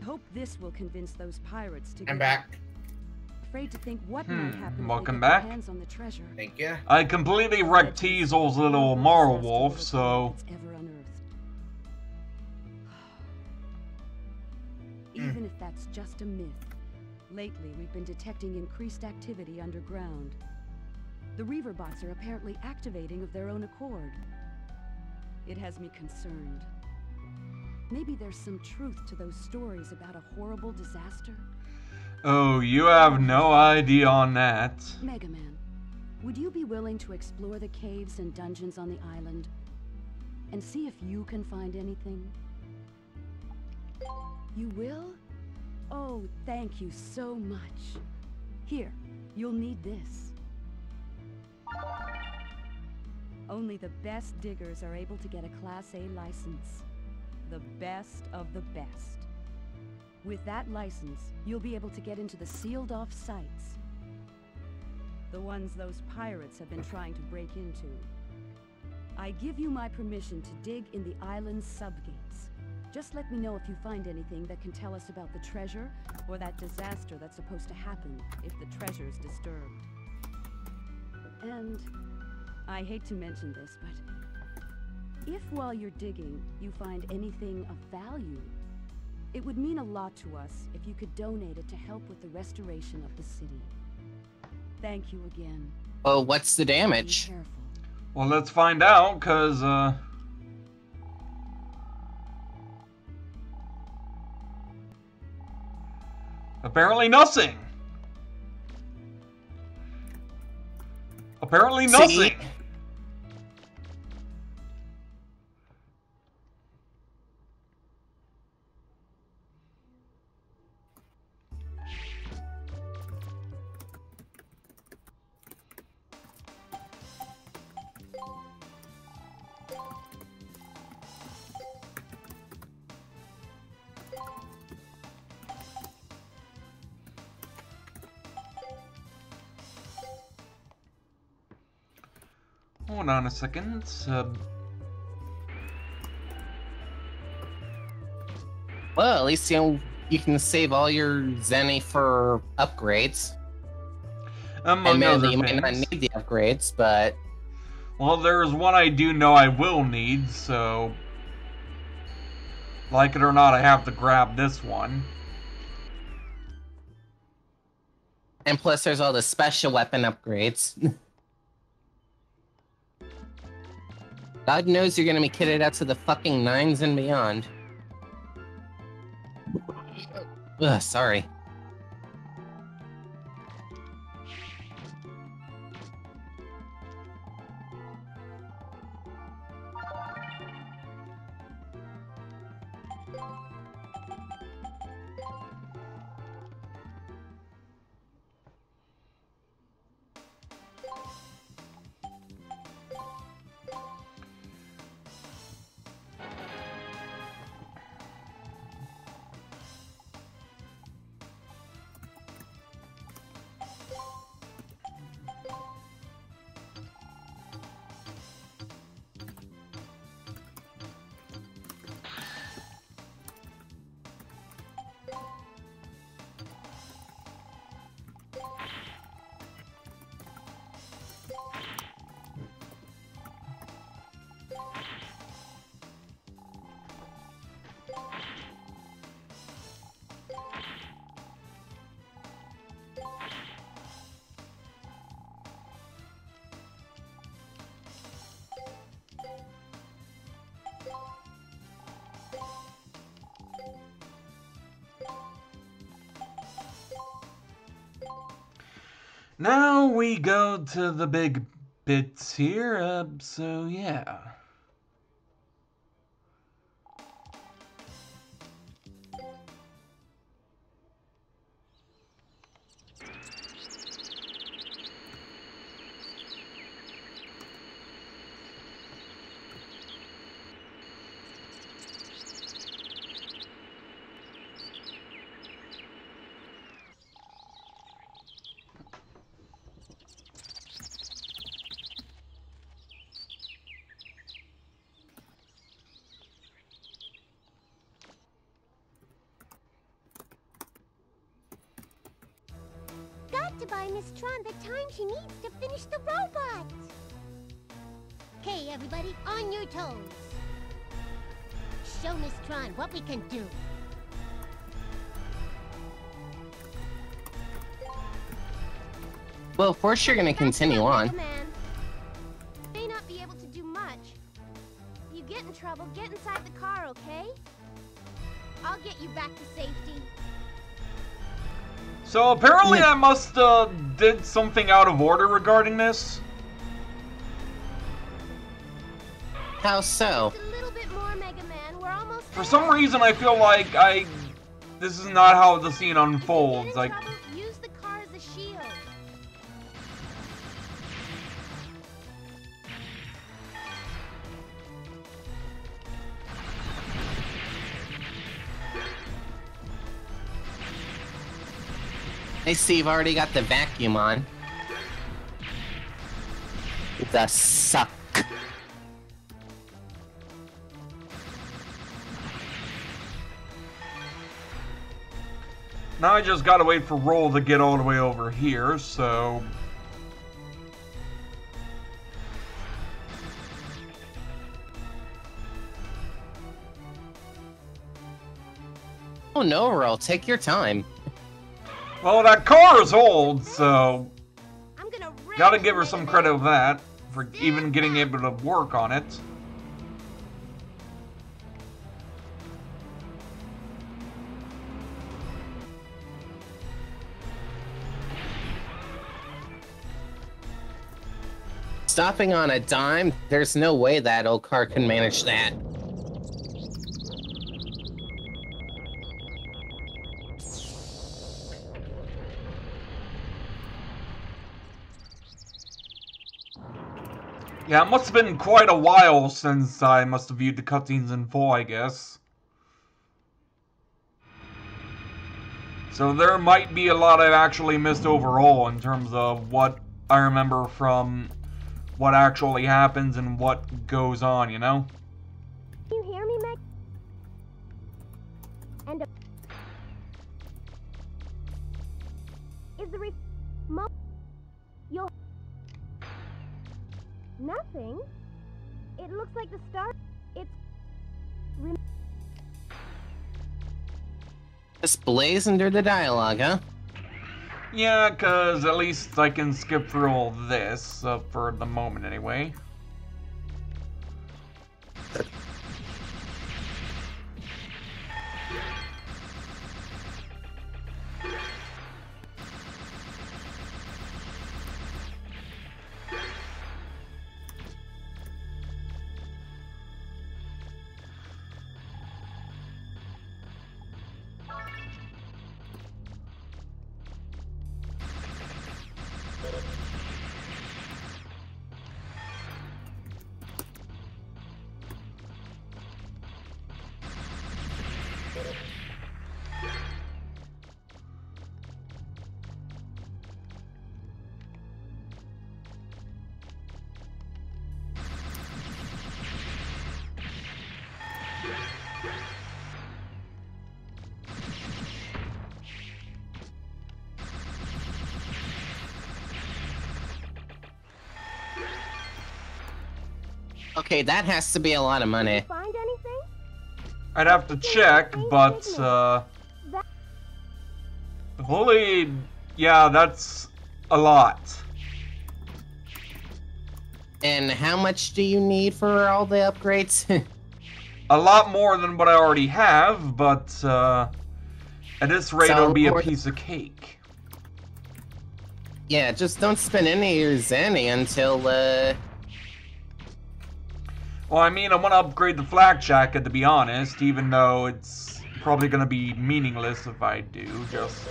I hope this will convince those pirates to I'm get back. Afraid to think what might happen Welcome if they get back. their hands on the treasure. Thank you. I completely wrecked Teasel's little Marl Wolf, so... It's ever unearthed. Even if that's just a myth, lately we've been detecting increased activity underground. The Reaver bots are apparently activating of their own accord. It has me concerned. Maybe there's some truth to those stories about a horrible disaster. Oh, you have no idea on that. MegaMan, would you be willing to explore the caves and dungeons on the island and see if you can find anything? You will? Oh, thank you so much. Here, you'll need this. Only the best diggers are able to get a Class A license. The best of the best. With that license, you'll be able to get into the sealed-off sites. The ones those pirates have been trying to break into. I give you my permission to dig in the island's subgates. Just let me know if you find anything that can tell us about the treasure, or that disaster that's supposed to happen if the treasure's disturbed. And I hate to mention this, but If while you're digging, you find anything of value, it would mean a lot to us if you could donate it to help with the restoration of the city. Thank you again. Well, what's the damage? Be careful. Well, let's find out, cause apparently nothing. Apparently nothing. See? Hold on a second. Well, at least you can save all your zenny for upgrades. Among Admittedly, other you might not things. need the upgrades, but Well, there's one I do know I will need, so like it or not, I have to grab this one. and plus there's all the special weapon upgrades. God knows you're gonna be kitted out to the fucking 9s and beyond. Ugh, sorry. Now we go to the big bits here, so yeah. Got to buy Miss Tron the time she needs to finish the robot. Okay, everybody, on your toes. Show Miss Tron what we can do. Well, of course you're gonna continue on. MegaMan. May not be able to do much. If you get in trouble, get inside the car, okay? I'll get you back to safety. So apparently I must did something out of order regarding this. How so? Just a little bit more, MegaMan. We're almost For some reason I feel like this is not how the scene unfolds. If you Like, get in trouble, use the car as a shield. Hey, Steve, already got the vacuum on. The suck. now I just gotta wait for Roll to get all the way over here, so... Oh no, Earl, take your time. Well, that car is old, so I'm gonna gotta give her some credit for that, for even getting able to work on it. Stopping on a dime? There's no way that old car can manage that. Yeah, it must have been quite a while since I must have viewed the cutscenes in full, I guess. So there might be a lot I've actually missed overall in terms of what I remember from what actually happens and what goes on, you know? Can you hear me, Meg? And is the remote? You'll nothing. It looks like the star. It's Just blaze under the dialogue, huh? Yeah, because at least I can skip through all this, for the moment anyway. Okay, that has to be a lot of money. find anything? I'd have to check, but, holy, yeah, that's a lot. And how much do you need for all the upgrades? A lot more than what I already have, but, at this rate, it'll be a piece of cake. Yeah, just don't spend any of your Zanny until, Well, I mean, I want to upgrade the flak jacket, to be honest, even though it's probably going to be meaningless if I do, just...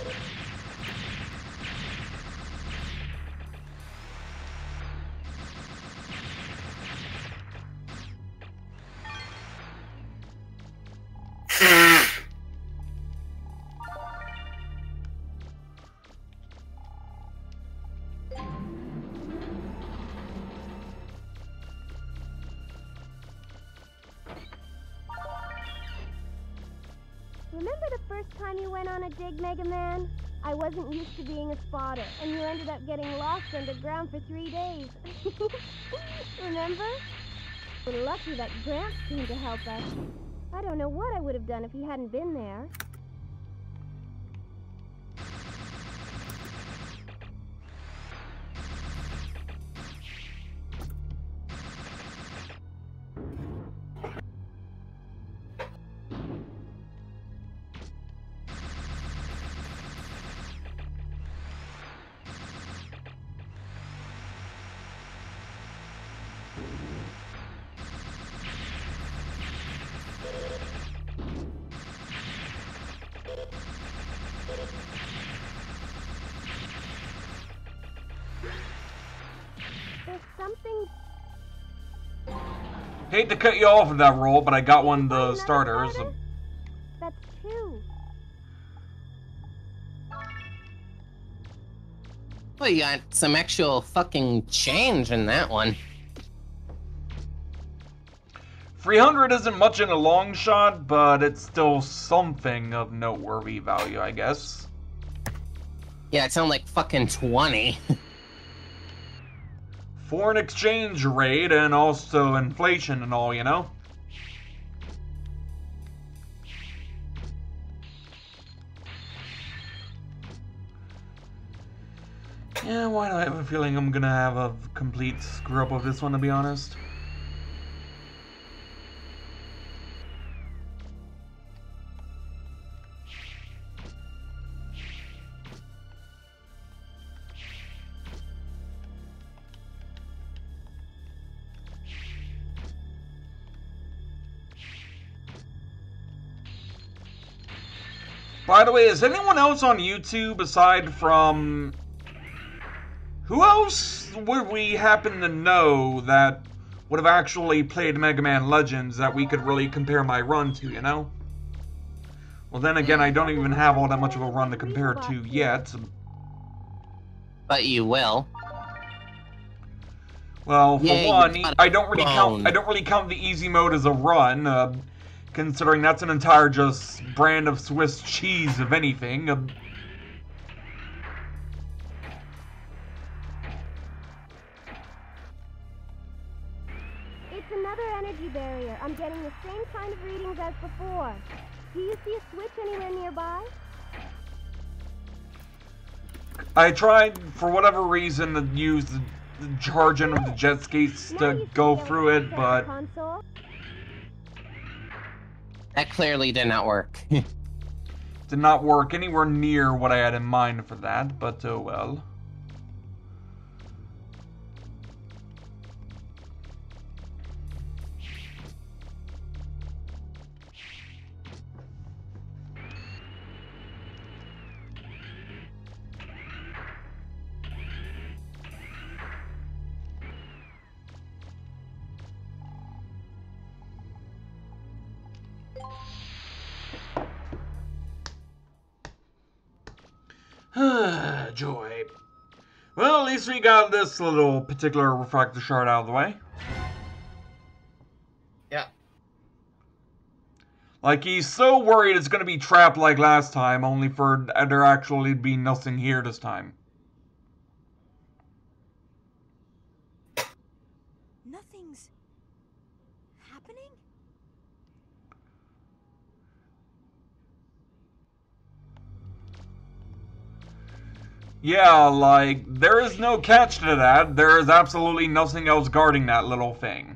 Remember the first time you went on a dig, MegaMan? I wasn't used to being a spotter, and you ended up getting lost underground for 3 days. Remember? We're lucky that Gramps came to help us. I don't know what I would have done if he hadn't been there. There's something... Hate to cut you off with that roll, but I got one of the starters. That's 2. well, you got some actual fucking change in that one. 300 isn't much in a long shot, but it's still something of noteworthy value, I guess. Yeah, it sounded like fucking 20. Foreign exchange rate and also inflation and all, you know? Yeah, why do I have a feeling I'm gonna have a complete screw-up of this one, to be honest? By the way, is anyone else on YouTube aside from... Who else would we happen to know that would have actually played Mega Man Legends that we could really compare my run to, you know? Well, then again, I don't even have all that much of a run to compare to yet. But you will. Well, for one, I don't really count the easy mode as a run, considering that's an entire just brand of Swiss cheese, if anything. It's another energy barrier. I'm getting the same kind of readings as before. Do you see a switch anywhere nearby? I tried, for whatever reason, to use the charging of the jet skis to go through it, but... That clearly did not work. Did not work anywhere near what I had in mind for that, but oh well. Joy. Well, at least we got this little particular refractor shard out of the way. Yeah. Like, he's so worried it's gonna be trapped like last time, only for there actually be nothing here this time. Nothing's happening? Yeah, like, there is no catch to that. There is absolutely nothing else guarding that little thing.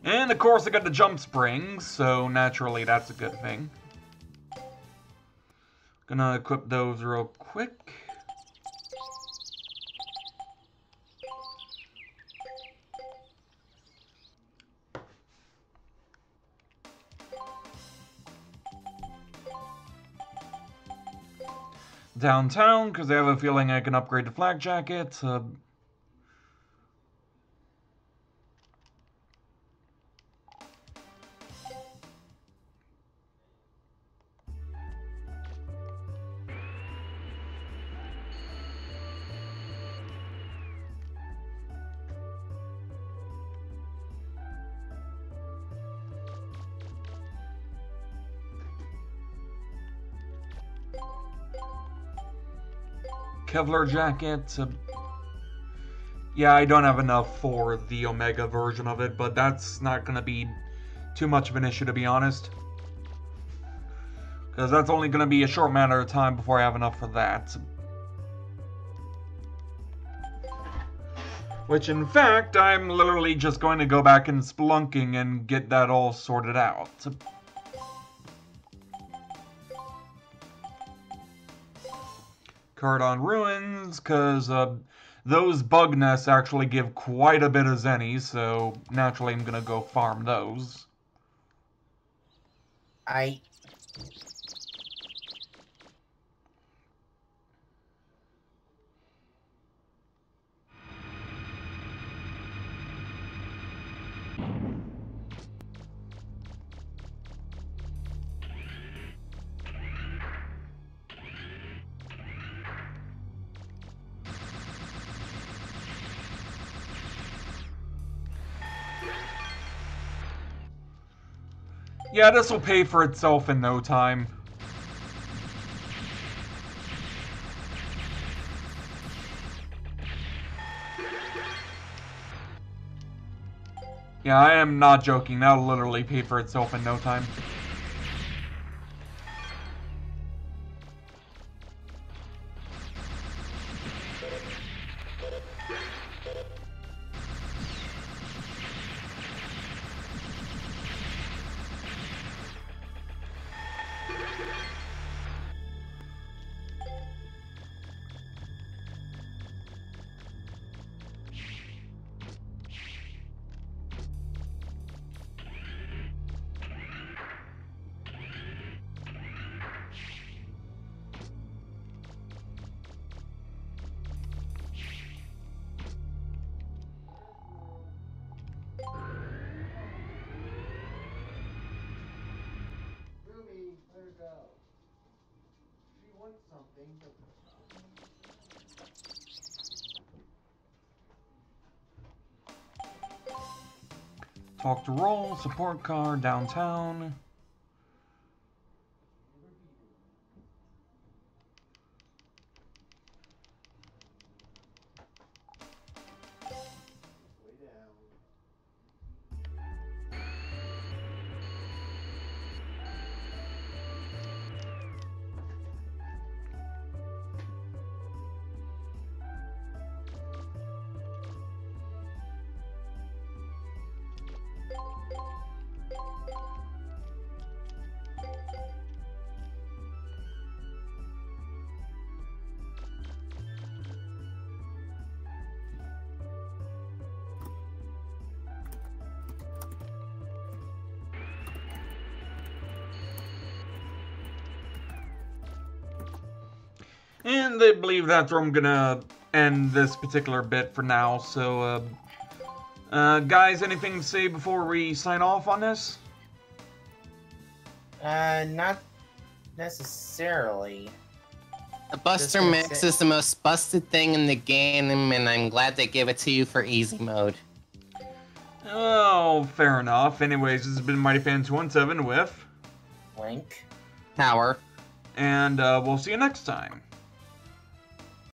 And of course I got the jump springs, so naturally that's a good thing. Gonna equip those real quick. Downtown, because I have a feeling I can upgrade the flak jacket. Kevlar jacket. Yeah, I don't have enough for the Omega version of it, but that's not going to be too much of an issue, to be honest. Because that's only going to be a short matter of time before I have enough for that. Which, in fact, I'm literally just going to go back and spelunking and get that all sorted out. Card on Ruins, because those bug nests actually give quite a bit of zennies, so naturally I'm gonna go farm those. Yeah, this will pay for itself in no time. Yeah, I am not joking. That'll literally pay for itself in no time. Talk to Roll, support car, downtown. And they believe that's where I'm gonna end this particular bit for now. So, guys, anything to say before we sign off on this? Not necessarily. The Buster Mix is the most busted thing in the game, and I'm glad they gave it to you for easy mode. Oh, fair enough. Anyways, this has been MightyFan217 with Link. Tower. And we'll see you next time.